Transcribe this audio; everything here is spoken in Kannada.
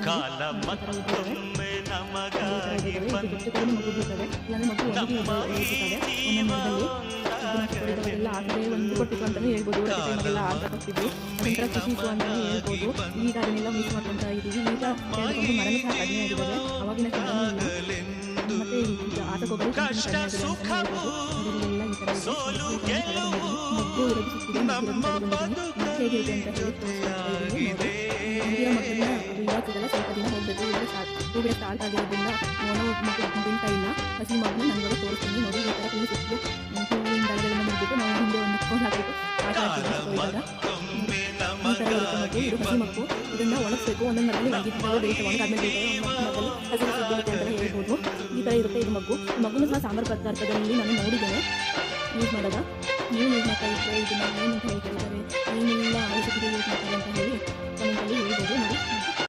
ಈ ಥರ ಉದ್ದಿದ್ದಾವೆ. ಹೆಚ್ಚು ಕಡಿಮೆ ಮಗು ಬೀಳ್ತವೆ, ಇಲ್ಲಾಂದರೆ ಮಗು ಒಂದು ಇರ್ತದೆ ಒಂದೊಂದು ಮರದಲ್ಲಿ ಇದೆಲ್ಲ ಆಗದೆ ಒಂದು ಕೊಟ್ಟಿತ್ತು ಅಂತಲೇ ಹೇಳ್ಬೋದು. ಟೈಮೆಲ್ಲ ಆಗ್ತಿದ್ವಿ, ಅದೊಂಥರ ಖುಷಿ ಇತ್ತು ಅಂತಲೇ ಹೇಳ್ಬೋದು. ಈಗ ಅದನ್ನೆಲ್ಲ ಮಿಸ್ ಮಾಡ್ಕೊತಾ ಇದ್ದೀವಿ. ಈಗ ಕೆಲವೊಂದು ಮರನೂ ಸಹ ಕಡಿಮೆ ಆಗಿದ್ದಾವೆ, ಅವಾಗಿನ ಕಾಲನೂ ಇಲ್ಲ. ಮತ್ತು ಈಗ ಆಟಕ್ಕೋಗಲು ಕಡಿಮೆ ಆಗಿದೆ ಅಂತಲೇ ಹೇಳ್ಬೋದು. ಅದರಲ್ಲೆಲ್ಲ ಈ ಥರ ಮಗು ಇರೋದು ಸಿಕ್ಕಿದೆ, ಹೇಗಿದೆ ಅಂತ ಹೇಳಿ ತೋರಿಸ್ತಾ ಇದ್ದೀನಿ ನೋಡಿ. ಮುಂದಿನ ಮಕ್ಕಳನ್ನ ಅದು ಇವಾಗಲ್ಲ ಸ್ವಲ್ಪ ದಿನ ಹೋಗಬೇಕು. ಈಗ ಸ್ಟಾರ್ಟ್ ಆಗಿರೋದ್ರಿಂದ ಮಗು ಬಿಂತಾ ಇಲ್ಲ. ಹಸಿ ಮಗು ನನಗೆಲ್ಲ ತೋರಿಸ್ತೀನಿ ನೋಡಿ. ಈ ಥರ ಹುಲ್ಲು ಸಿಕ್ಕಿದ್ದು ಹೂವಿನ ದಳಗಳನ್ನು ಮುಗಿಬಿಟ್ಟು ನಾವು ಹಿಂದೆ ಒಂದು ಫೋನ್ ಹಾಕಿಬಿಟ್ಟು ಆಟ ಆಡ್ತಿದ್ವಿ. ಇವಾಗ ಈ ಥರ ಇರುತ್ತೆ ಮಗು. ಇದು ಹಸಿ ಮಗು. ಇದನ್ನು ಒಣಗಿಸ್ಬೇಕು. ಒಂದೊಂದು ಮರದಲ್ಲಿ ಒಣಗಿರ್ತವೆ, ಬೇಯಿಸಿ ಒಣಗಾದ್ಮೇಲೆ ಬೇಯಿಸಿ ಮರದಲ್ಲಿ ಹಸಿರು ಸಿಗುತ್ತೆ ಅಂತಲೇ ಹೇಳ್ಬೋದು. ಈ ಥರ ಇರುತ್ತೆ ಇದು ಮಗು. ಮಗುನೂ ಸಹ ಸಾಂಬಾರು ಪದಾರ್ಥದಲ್ಲಿ ನಾನು ನೋಡಿದ್ದೇನೆ ಯೂಸ್ ಮಾಡೋದ. ನೀವು ಯೂಸ್ ಮಾಡ್ತಾ ಇದ್ದರೆ ಇದನ್ನು ಏನಂತ ಹೇಳ್ತಾ ಇದ್ದಾರೆ, ಏನೆಲ್ಲ ಔಷಧಿಗೆ ಯೂಸ್ ಮಾಡ್ತಾರೆ ಅಂತ ಹೇಳಿ ಕಮೆಂಟಲ್ಲಿ ಹೇಳ್ಬೋದು ನೋಡಿ.